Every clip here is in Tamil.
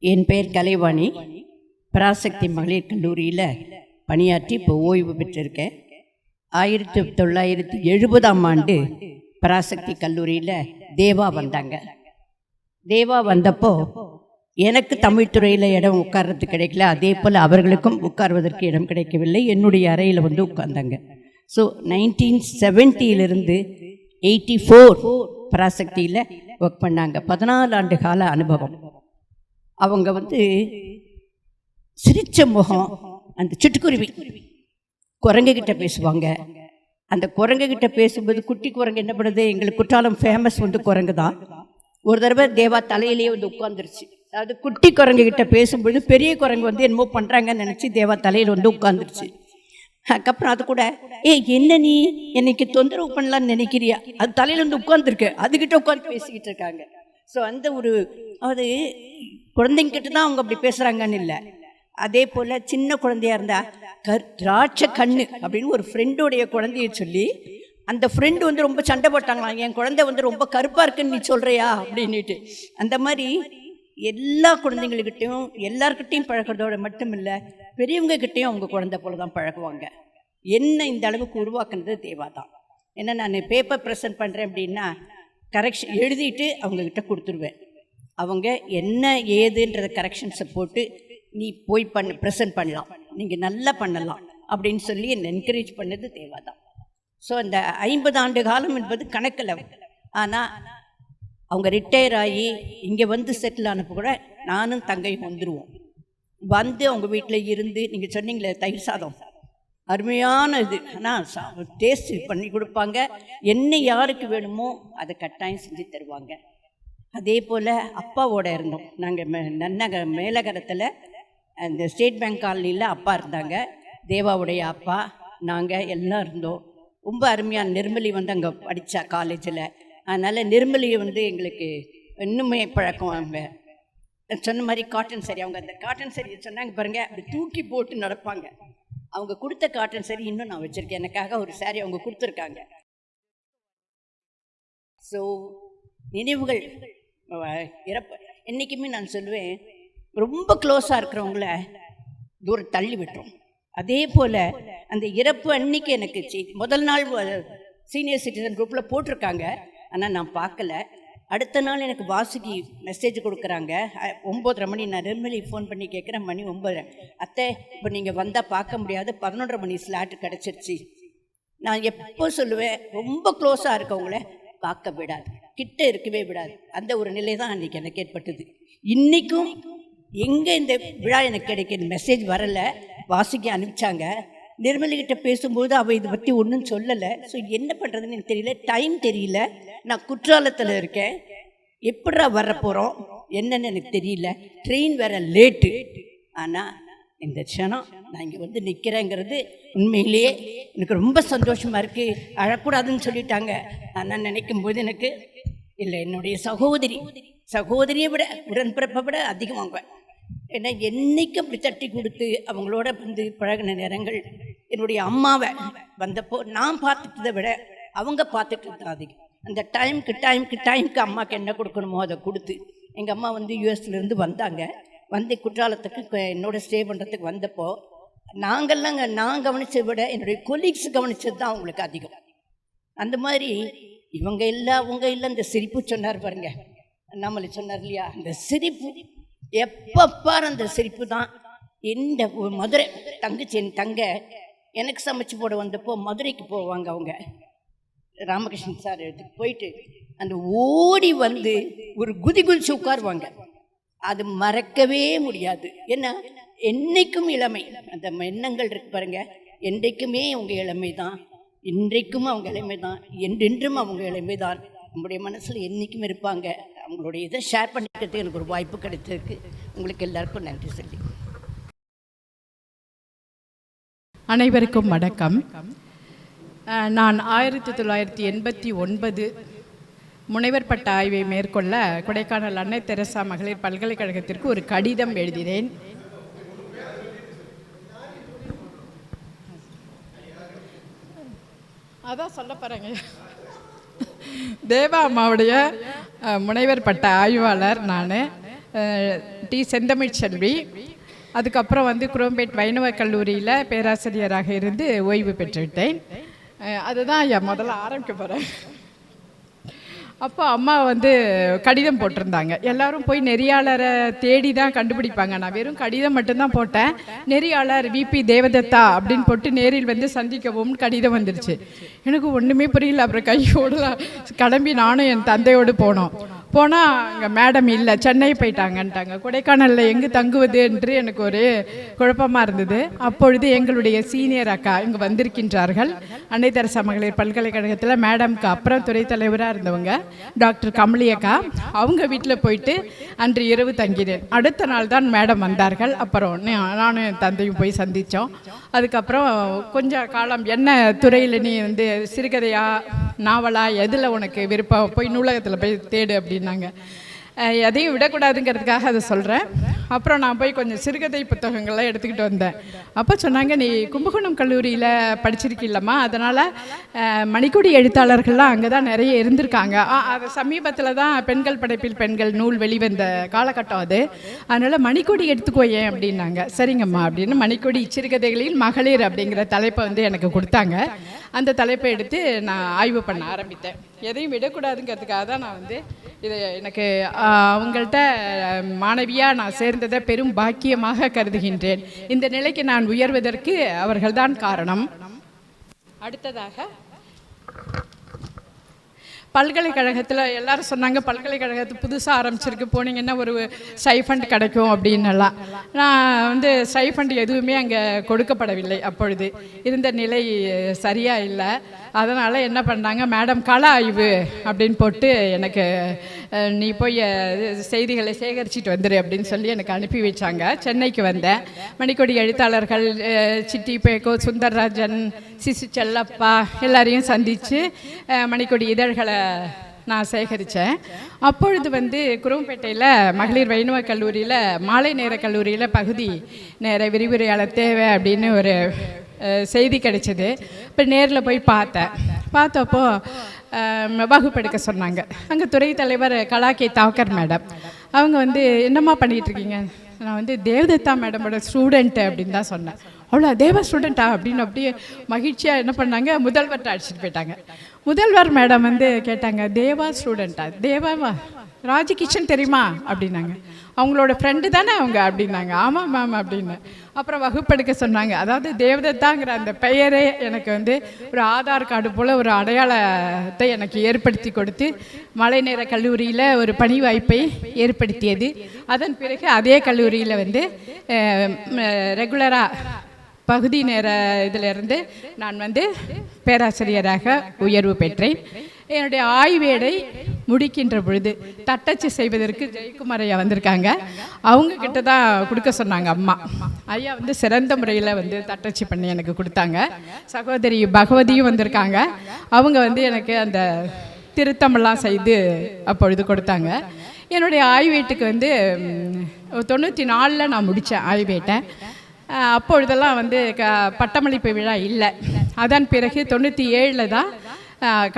என் பெயர் கலைவாணி. பராசக்தி மகளிர் கல்லூரியில் பணியாற்றி இப்போ ஓய்வு பெற்றிருக்கேன். 1970ஆம் ஆண்டு பராசக்தி கல்லூரியில் தேவா வந்தாங்க. தேவா வந்தப்போ எனக்கு தமிழ் துறையில் இடம் உட்கார்றதுக்கு கிடைக்கல, அதே போல் அவர்களுக்கும் உட்கார்வதற்கு இடம் கிடைக்கவில்லை. என்னுடைய அறையில் வந்து உட்கார்ந்தாங்க. ஸோ 1970 84 பராசக்தியில் ஒர்க் பண்ணாங்க. 14 ஆண்டு கால அனுபவம். அவங்க வந்து சிரிச்ச முகம், அந்த சிட்டுக்குருவி குரங்குகிட்ட பேசுவாங்க. அந்த குரங்குகிட்ட பேசும்போது குட்டி குரங்கு என்ன பண்ணுது, எங்களுக்கு குற்றாலம் ஃபேமஸ் வந்து குரங்கு தான். ஒரு தடவை தேவா தலையிலேயே வந்து உட்காந்துருச்சு. அதாவது குட்டி குரங்குகிட்ட பேசும்பொழுது பெரிய குரங்கு வந்து என்னமோ பண்ணுறாங்கன்னு நினச்சி தேவா தலையில் வந்து உட்காந்துருச்சு. அதுக்கப்புறம் அது கூட என்ன நீ என்னைக்கு தொந்தரவு பண்ணலான்னு நினைக்கிறியா, அது தலையில் வந்து உட்காந்துருக்கு, அதுக்கிட்ட உட்காந்து பேசிக்கிட்டு இருக்காங்க. ஸோ அந்த ஒரு அது குழந்தைங்கிட்ட தான் அவங்க அப்படி பேசுகிறாங்கன்னு இல்லை. அதே போல் சின்ன குழந்தையா இருந்தால் திராட்சை கண்ணு அப்படின்னு ஒரு ஃப்ரெண்டோடைய குழந்தைய சொல்லி அந்த ஃப்ரெண்டு வந்து ரொம்ப சண்டை போட்டாங்களாம், என் குழந்தை வந்து ரொம்ப கருப்பாக இருக்குன்னு நீ சொல்கிறியா அப்படின்ட்டு. அந்த மாதிரி எல்லா குழந்தைங்கள்கிட்டையும் எல்லார்கிட்டையும் பழகிறதோட மட்டும் இல்லை, பெரியவங்ககிட்டையும் அவங்க குழந்தை போல தான் பழகுவாங்க. என்ன இந்த அளவுக்கு உருவாக்குனது தேவா தான். ஏன்னா நான் பேப்பர் ப்ரெசென்ட் பண்ணுறேன் அப்படின்னா கரெக்ஷன் எழுதிட்டு அவங்கக்கிட்ட கொடுத்துருவேன். அவங்க என்ன ஏதுன்றத கரெக்ஷன்ஸை போட்டு நீ போய் ப்ரெசென்ட் பண்ணலாம், நீங்கள் நல்லா பண்ணலாம் அப்படின்னு சொல்லி என்னை என்கரேஜ் பண்ணது தேவா தான். ஸோ அந்த 50 ஆண்டு காலம் என்பது கணக்கில். ஆனால் அவங்க ரிட்டையர் ஆகி இங்கே வந்து செட்டில் ஆனப்போ கூட நானும் தங்கையும் வந்துடுவோம். வந்து அவங்க வீட்டில் இருந்து, நீங்கள் சொன்னீங்களே தயிர் சாதம் அருமையான இது, ஆனால் டேஸ்ட் பண்ணி கொடுப்பாங்க. என்ன யாருக்கு வேணுமோ அதை கட்டாயம் செஞ்சு தருவாங்க. அதே போல் அப்பாவோட இருந்தோம் நாங்கள் மேலகரத்தில் அந்த ஸ்டேட் பேங்க் காலனியில் அப்பா இருந்தாங்க. தேவாவுடைய அப்பா, நாங்கள் எல்லாம் இருந்தோம். ரொம்ப அருமையான நிர்மலி வந்து அங்கே படித்தா காலேஜில். அதனால் நிர்மலியை வந்து எங்களுக்கு இன்னுமே பழக்கம். அவங்க சொன்ன மாதிரி காட்டன் சாரி, அவங்க அந்த காட்டன் சாரியை சொன்னாங்க பாருங்கள், அப்படி தூக்கி போட்டு நடப்பாங்க. அவங்க கொடுத்த காட்டன் சாரி இன்னும் நான் வச்சுருக்கேன். எனக்காக ஒரு சாரி அவங்க கொடுத்துருக்காங்க. ஸோ நினைவுகள் இறப்பு என்றைக்குமே நான் சொல்லுவேன், ரொம்ப க்ளோஸாக இருக்கிறவங்கள தூரம் தள்ளி விட்டுரும். அதே போல் அந்த இறப்பு அன்னைக்கு எனக்கு முதல் நாள் சீனியர் சிட்டிசன் குரூப்பில் போட்டிருக்காங்க, ஆனால் நான் பார்க்கல. அடுத்த நாள் எனக்கு வாசுகி மெசேஜ் கொடுக்குறாங்க 9:30 மணி. நான் நிர்மலி ஃபோன் பண்ணி கேட்குறேன், மணி 9. அத்தை இப்போ நீங்கள் வந்தால் பார்க்க முடியாது, 11:30 மணி ஸ்லாட்டு கிடச்சிருச்சு. நான் எப்போ சொல்லுவேன், ரொம்ப க்ளோஸாக இருக்கவங்கள பார்க்க விடாது, கிட்ட இருக்கவே விடாது. அந்த ஒரு நிலை தான் அன்றைக்கி எனக்கு ஏற்பட்டது. இன்றைக்கும் எங்கே இந்த விழா எனக்கு கிடைக்கிது, மெசேஜ் வரலை, வாசுகி அனுப்பிச்சாங்க. நிர்மலிகிட்ட பேசும்போது அவள் இதை பற்றி ஒன்றும் சொல்லலை. ஸோ என்ன பண்ணுறதுன்னு எனக்கு தெரியல, டைம் தெரியல. நான் குற்றாலத்தில் இருக்கேன், எப்படா வர போகிறோம் என்னன்னு எனக்கு தெரியல, ட்ரெயின் வேறு லேட்டு. ஆனால் இந்த க்ஷணம் நான் இங்கே வந்து நிற்கிறேங்கிறது உண்மையிலேயே எனக்கு ரொம்ப சந்தோஷமாக இருக்குது. அழக்கூடாதுன்னு சொல்லிட்டாங்க. ஆனால் நினைக்கும் போது எனக்கு இல்லை, என்னுடைய சகோதரியை விட உடன்பிறப்பை விட அதிகமாக, ஏன்னா என்றைக்கும் அப்படி தட்டி கொடுத்து அவங்களோட வந்து பழகின நேரங்கள். என்னுடைய அம்மாவை வந்தப்போ நான் பார்த்துட்டதை விட அவங்க பார்த்துட்டு தான் அதிகம். அந்த டைமுக்கு அம்மாவுக்கு என்ன கொடுக்கணுமோ அதை கொடுத்து, எங்கள் அம்மா வந்து யூஎஸ்லேருந்து வந்தாங்க. வந்து குற்றாலத்துக்கு என்னோட ஸ்டே பண்ணுறதுக்கு வந்தப்போ நான் கவனித்ததை விட என்னுடைய கொலீக்ஸ் கவனித்தது தான் அவங்களுக்கு அதிகம். அந்த மாதிரி இவங்க இல்லை அவங்க இல்லை, அந்த சிரிப்பு சொன்னார் பாருங்க, அண்ணாமலை சொன்னார் இல்லையா, அந்த சிரிப்பு எப்பப்பார் அந்த சிரிப்பு தான். இந்த மதுரை தங்கச்சி, என் தங்க எனக்கு சமைச்சு போட வந்தப்போ மதுரைக்கு போவாங்க அவங்க, ராமகிருஷ்ணன் சார் எடுத்துட்டு போயிட்டு அந்த ஓடி வந்து ஒரு குதிச்சு உட்காருவாங்க. அது மறக்கவே முடியாது. ஏன்னா என்றைக்கும் இளமை, அந்த எண்ணங்கள் இருக்கு பாருங்க, என்றைக்குமே அவங்க இளமை தான், இன்றைக்கும் அவங்க இளமை தான், என்றென்றும் அவங்க இளமை தான் நம்முடைய மனசில் என்றைக்கும் இருப்பாங்க. அவங்களுடைய இதை ஷேர் பண்ணிக்கிறது எனக்கு ஒரு வாய்ப்பு கிடைச்சிருக்கு. உங்களுக்கு எல்லாருக்கும் நன்றி சொல்லி. அனைவருக்கும் வணக்கம். நான் 1989 முனைவர் பட்ட ஆய்வை மேற்கொள்ள கொடைக்கானல் அன்னை தெரசா மகளிர் பல்கலைக்கழகத்திற்கு ஒரு கடிதம் எழுதினேன். அதான் சொல்ல போகிறேங்க. தேவா அம்மாவுடைய முனைவர் பட்ட ஆய்வாளர் நான். டி செந்தமிழ்ச்செல்வி. அதுக்கப்புறம் வந்து குரோம்பேட் வைணவ கல்லூரியில் பேராசிரியராக இருந்து ஓய்வு பெற்றுவிட்டேன். அதுதான் முதல்ல ஆரம்பிக்க போகிறேன். அப்போ அம்மா வந்து கடிதம் போட்டிருந்தாங்க. எல்லாரும் போய் நெறியாளரை தேடி தான் கண்டுபிடிப்பாங்க. நான் வெறும் கடிதம் மட்டும்தான் போட்டேன். நெறியாளர் விபி தேவதத்தா அப்படின்னு போட்டு நேரில் வந்து சந்திக்கவும் கடிதம் வந்துருச்சு. எனக்கு ஒன்றுமே புரியல. அப்புறம் கையோடு கிளம்பி நானும் என் தந்தையோடு போனால் அங்கே மேடம் இல்லை, சென்னை போயிட்டாங்கன்ட்டாங்க. கொடைக்கானலில் எங்கே தங்குவது என்று எனக்கு ஒரு குழப்பமாக இருந்தது. அப்பொழுது எங்களுடைய சீனியர் அக்கா இங்கே வந்திருக்கின்றார்கள். அன்னை தெரசா மகளிர் பல்கலைக்கழகத்தில் மேடம்க்கு அப்புறம் துறை தலைவராக இருந்தவங்க டாக்டர் கமலி அக்கா. அவங்க வீட்டில் போயிட்டு அன்று இரவு தங்கினேன். அடுத்த நாள் தான் மேடம் வந்தார்கள். அப்புறம் நானும் என் தந்தையும் போய் சந்தித்தோம். அதுக்கப்புறம் கொஞ்சம் காலம் என்ன துறையில் நீ வந்து சிறுகதையா நாவலா எதில் உனக்கு விருப்பம், போய் நூலகத்தில் போய் தேடு அப்படின்னாங்க. எதையும் விடக்கூடாதுங்கிறதுக்காக அதை சொல்கிறேன். அப்புறம் நான் போய் கொஞ்சம் சிறுகதை புத்தகங்கள்லாம் எடுத்துக்கிட்டு வந்தேன். அப்போ சொன்னாங்க, நீ கும்பகோணம் கல்லூரியில் படிச்சிருக்கில்லம்மா, அதனால் மணிக்கொடி எழுத்தாளர்கள்லாம் அங்கே தான் நிறைய இருந்திருக்காங்க. அது சமீபத்தில் தான் பெண்கள் படைப்பில் பெண்கள் நூல் வெளிவந்த காலகட்டம் அது. அதனால் மணிக்கொடி எடுத்துக்கோயேன் அப்படின்னாங்க. சரிங்கம்மா அப்படின்னு மணிக்கொடி சிறுகதைகளில் மகளிர் அப்படிங்கிற தலைப்பை வந்து எனக்கு கொடுத்தாங்க. அந்த தலைப்பை எடுத்து நான் ஆய்வு பண்ண ஆரம்பித்தேன். எதையும் விடக்கூடாதுங்கிறதுக்காக தான் நான் வந்து இது எனக்கு அவங்கள்ட்ட மாணவியாக நான் சேர்ந்ததை பெரும் பாக்கியமாக கருதுகின்றேன். இந்த நிலைக்கு நான் உயர்வதற்கு அவர்கள்தான் காரணம். அடுத்ததாக பல்கலைக்கழகத்தில் எல்லாரும் சொன்னாங்க, பல்கலைக்கழகத்து புதுசாக ஆரம்பிச்சிருக்கு, போனீங்கன்னா ஒரு ஸ்டைஃபண்ட் கிடைக்கும் அப்படின்னலாம். நான் வந்து ஸ்டைஃபண்ட் எதுவுமே அங்கே கொடுக்கப்படவில்லை. அப்பொழுது இருந்த நிலை சரியாக இல்லை. அதனால் என்ன பண்ணாங்க, மேடம் கள ஆய்வு அப்படின்னு போட்டு எனக்கு நீ போய் செய்திகளை சேகரிச்சிட்டு வந்துடு அப்படின்னு சொல்லி எனக்கு அனுப்பி வச்சாங்க. சென்னைக்கு வந்தேன். மணிக்கொடி எழுத்தாளர்கள் சிட்டி பேக்கோ, சுந்தர்ராஜன், சிசு செல்லப்பா எல்லாரையும் சந்தித்து மணிக்கொடி இதழ்களை நான் சேகரித்தேன். அப்பொழுது வந்து குரோம்பேட்டையில் மகளிர் வைணவ கல்லூரியில் மாலை நேர கல்லூரியில் பகுதி நேர விரிவுரையாளர் தேவை அப்படின்னு ஒரு செய்தி கிடைச்சிது. இப்போ நேரில் போய் பார்த்தப்போ வகுப்பெடுக்க சொன்னாங்க. அங்கே துறை தலைவர் கலாக்கே தாக்கர் மேடம். அவங்க வந்து என்னம்மா பண்ணிகிட்ருக்கீங்க? நான் வந்து தேவதத்தா மேடமோட ஸ்டூடெண்ட்டு அப்படின்னு தான் சொன்னேன். அவ்வளோ தேவா ஸ்டூடெண்ட்டா அப்படின்னு அப்படியே மகிழ்ச்சியாக என்ன பண்ணாங்க, முதல்வர்கிட்ட அழைச்சிட்டு போயிட்டாங்க. முதல்வர் மேடம் வந்து கேட்டாங்க, தேவா ஸ்டூடெண்ட்டா? தேவாவா? ராஜி கிச்சன் தெரியுமா அப்படின்னாங்க. அவங்களோட ஃப்ரெண்டு தானே அவங்க அப்படின்னாங்க. ஆமாம் மேம் அப்படின்னு. அப்புறம் வகுப்பெடுக்க சொன்னாங்க. அதாவது தேவதத்தாங்கிற அந்த பெயரே எனக்கு வந்து ஒரு ஆதார் கார்டு போல் ஒரு அடையாளத்தை எனக்கு ஏற்படுத்தி கொடுத்து மழை நேர கல்லூரியில் ஒரு பணி வாய்ப்பை ஏற்படுத்தியது. அதன் பிறகு அதே கல்லூரியில் வந்து ரெகுலராக பகுதி நேர இதிலிருந்து நான் வந்து பேராசிரியராக உயர்வு பெற்றேன். என்னுடைய ஆய்வேடை முடிக்கின்ற பொழுது தட்டச்சு செய்வதற்கு ஜெயக்குமார் ஐயா வந்திருக்காங்க. அவங்க கிட்ட தான் கொடுக்க சொன்னாங்க அம்மா. ஐயா வந்து சிறந்த முறையில் வந்து தட்டச்சு பண்ணி எனக்கு கொடுத்தாங்க. சகோதரி பகவதியும் வந்திருக்காங்க. அவங்க வந்து எனக்கு அந்த திருத்தமெல்லாம் செய்து அப்பொழுது கொடுத்தாங்க. என்னுடைய ஆய்வேட்டுக்கு வந்து 94 நான் முடித்தேன் ஆய்வேட்டை. அப்பொழுதெல்லாம் வந்து பட்டமளிப்பு விழா இல்லை. அதன் பிறகு 97 தான்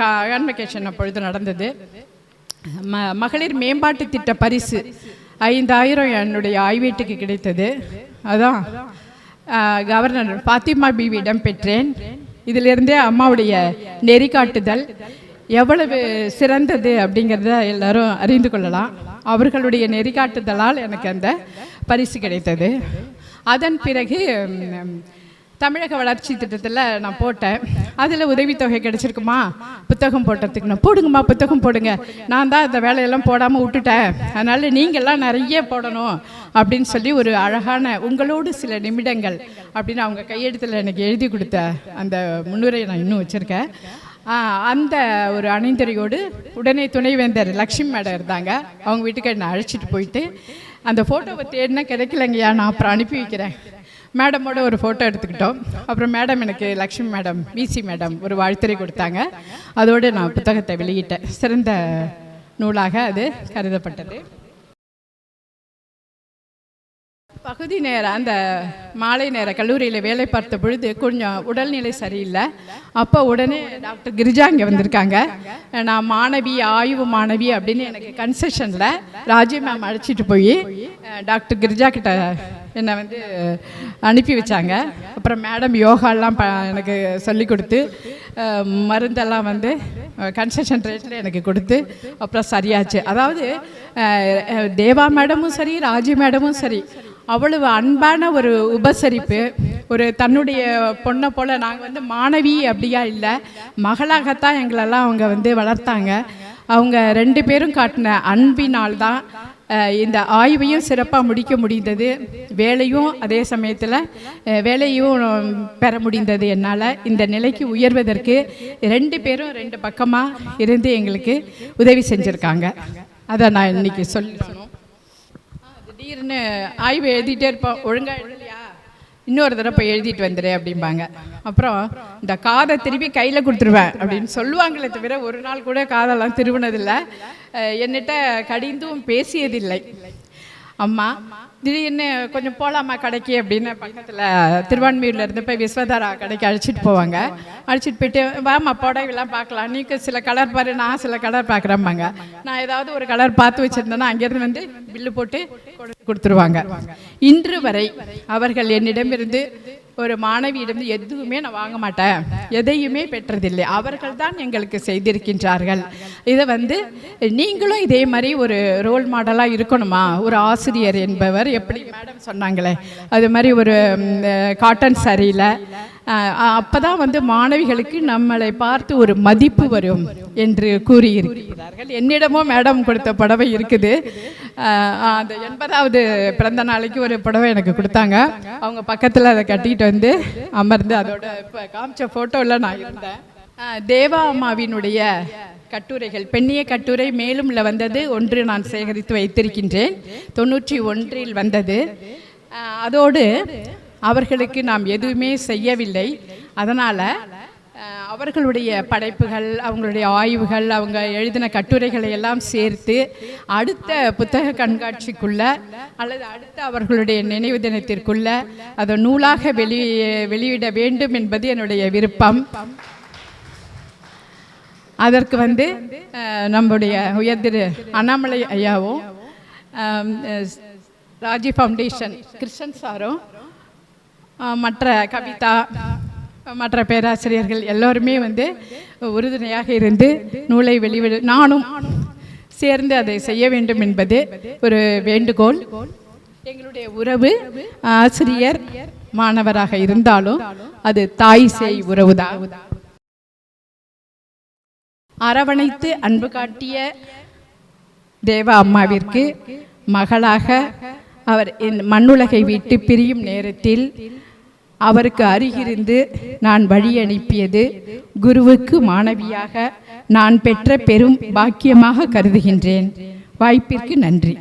கான்வெகேஷன் அப்பொழுது நடந்தது. மகளிர் மேம்பாட்டு திட்ட பரிசு 5000 என்னுடைய ஆய்வேட்டுக்கு கிடைத்தது. அதான் கவர்னர் பாத்திமா பீவியிடம் பெற்றேன். இதிலிருந்தே அம்மாவுடைய நெறிகாட்டுதல் எவ்வளவு சிறந்தது அப்படிங்கிறத எல்லாரும் அறிந்து கொள்ளலாம். அவர்களுடைய நெறிகாட்டுதலால் எனக்கு அந்த பரிசு கிடைத்தது. அதன் பிறகு தமிழக வளர்ச்சி திட்டத்தில் நான் போட்டேன். அதில் உதவித்தொகை கிடைச்சிருக்குமா, புத்தகம் போட்டதுக்கு நான் போடுங்கம்மா, புத்தகம் போடுங்க. நான் தான் அந்த வேலையெல்லாம் போடாமல் விட்டுட்டேன், அதனால் நீங்கள்லாம் நிறைய போடணும் அப்படின்னு சொல்லி ஒரு அழகான உங்களோடு சில நிமிடங்கள் அப்படின்னு அவங்க கையெழுத்தில் எனக்கு எழுதி கொடுத்த அந்த முன்னுரையை நான் இன்னும் வச்சுருக்கேன். அந்த ஒரு அணிந்துரையோடு உடனே துணைவேந்தர் லக்ஷ்மி மேடம் இருந்தாங்க. அவங்க வீட்டுக்கு என்னை அழைச்சிட்டு போயிட்டு அந்த ஃபோட்டோவை தேடினா கிடைக்கலங்கய்யா, நான் அப்புறம் அனுப்பி வைக்கிறேன். மேடமோட ஒரு ஃபோட்டோ எடுத்துக்கிட்டோம். அப்புறம் மேடம் எனக்கு லக்ஷ்மி மேடம், விசி மேடம் ஒரு வாழ்த்துரை கொடுத்தாங்க. அதோடு நான் புத்தகத்தை வெளியிட்டேன். சிறந்த நூலாக அது கருதப்பட்டது. பகுதி நேரம் அந்த மாலை நேர கல்லூரியில் வேலை பார்த்த பொழுது கொஞ்சம் உடல்நிலை சரியில்லை. அப்போ உடனே டாக்டர் கிரிஜா இங்கே வந்திருக்காங்க. நான் மாணவி, ஆய்வு மாணவி அப்படின்னு எனக்கு கன்செஷனில் ராஜி மேம் அழைச்சிட்டு போய் டாக்டர் கிரிஜா கிட்ட என்னை வந்து அனுப்பி வச்சாங்க. அப்புறம் மேடம் யோகாலாம் எனக்கு சொல்லி கொடுத்து மருந்தெல்லாம் வந்து கன்செஷன் ரேட்டில் எனக்கு கொடுத்து அப்புறம் சரியாச்சு. அதாவது தேவா மேடமும் சரி, ராஜி மேடமும் சரி, அவ்வளவு அன்பான ஒரு உபசரிப்பு. ஒரு தன்னுடைய பொண்ணை போல் நாங்கள் வந்து மாணவி அப்படியா இல்லை, மகளாகத்தான் எங்களெல்லாம் அவங்க வந்து வளர்த்தாங்க. அவங்க 2 பேரும் காட்டின அன்பினால் தான் இந்த ஆய்வையும் சிறப்பாக முடிக்க முடிந்தது. வேலையும் அதே சமயத்தில் வேலையும் பெற முடிந்தது. என்னால் இந்த நிலைக்கு உயர்வதற்கு 2 பேரும் 2 பக்கமாக இருந்து எங்களுக்கு உதவி செஞ்சுருக்காங்க. அதை நான் இன்னைக்கு சொல்லணும். திடீர்னு ஆய்வு எழுதிட்டே இருப்போம், ஒழுங்காக எழுதலையா இன்னொரு தடவை போய் எழுதிட்டு வந்துடு அப்படிம்பாங்க. அப்புறம் இந்த காதை திருப்பி கையில் கொடுத்துருவேன் அப்படின்னு சொல்லுவாங்களே தவிர ஒரு நாள் கூட காதெல்லாம் திருவினதில்லை. என்னிட்ட கடிந்தும் பேசியதில்லை. அம்மா திடீர்னு கொஞ்சம் போகலாமா கடைக்கு அப்படின்னு பக்கத்தில் திருவான்மியூரில் இருந்து போய் விஸ்வதாரா கடைக்கு அழைச்சிட்டு போவாங்க. அழைச்சிட்டு போயிட்டு வாமா புடவைலாம் பார்க்கலாம், நீக்கு சில கலர் பாரு, நான் சில கலர் பார்க்குறேம்பாங்க. நான் ஏதாவது ஒரு கலர் பார்த்து வச்சுருந்தேன்னா அங்கேருந்து வந்து பில்லு போட்டு கொடுத்துருவாங்க. இன்று வரை அவர்கள் என்னிடமிருந்து ஒரு மாணவியிடம் எதுவுமே நான் வாங்க மாட்டேன், எதையுமே பெற்றதில்லை. அவர்கள் தான் எங்களுக்கு செய்திருக்கின்றார்கள். இதை வந்து நீங்களும் இதே மாதிரி ஒரு ரோல் மாடலாக இருக்கணுமா? ஒரு ஆசிரியர் என்பவர் எப்படி மேடம் சொன்னாங்களே அது மாதிரி ஒரு காட்டன் சாரியில் அப்போ தான் வந்து மாணவிகளுக்கு நம்மளை பார்த்து ஒரு மதிப்பு வரும் என்று கூறியிருக்கிறார்கள். என்னிடமும் மேடம் கொடுத்த புடவை இருக்குது. அந்த 80வது பிறந்த நாளைக்கு ஒரு புடவை எனக்கு கொடுத்தாங்க. அவங்க பக்கத்தில் அதை கட்டிட்டு வந்து அமர்ந்து அதோட இப்போ காமிச்ச ஃபோட்டோவில் நான் இருந்தேன். தேவா அம்மாவினுடைய கட்டுரைகள், பெண்ணிய கட்டுரை மேலும்ல வந்தது ஒன்று நான் சேகரித்து வைத்திருக்கின்றேன். 91 வந்தது. அதோடு அவர்களுக்கு நாம் எதுவுமே செய்யவில்லை. அதனால் அவர்களுடைய படைப்புகள், அவங்களுடைய ஆய்வுகள், அவங்க எழுதின கட்டுரைகளை எல்லாம் சேர்த்து அடுத்த புத்தக கண்காட்சிக்குள்ள அல்லது அடுத்த அவர்களுடைய நினைவு தினத்திற்குள்ள அதை நூலாக வெளியிட வேண்டும் என்பது என்னுடைய விருப்பம். அதற்கு வந்து நம்முடைய உயர்திரு அண்ணாமலை ஐயாவும் ராஜி ஃபவுண்டேஷன் கிருஷ்ணன் சாரும் மற்ற கவிதா மற்ற பேராசிரியர்கள் எல்லோருமே வந்து உறுதுணையாக இருந்து நூலை வெளிவிட நானும் சேர்ந்து அதை செய்ய வேண்டும் என்பது ஒரு வேண்டுகோள். எங்களுடைய உறவு ஆசிரியர் மாணவராக இருந்தாலும் அது தாய் சேய் உறவுதான். அரவணைத்து அன்பு காட்டிய தேவா அம்மாவிற்கு மகளாக அவர் மண்ணுலகை விட்டு பிரியும் நேரத்தில் அவருக்கு அருகிருந்து நான் வழி அனுப்பியது குருவுக்கு மாணவியாக நான் பெற்ற பெரும் பாக்கியமாக கருதுகின்றேன். வாய்ப்பிற்கு நன்றி.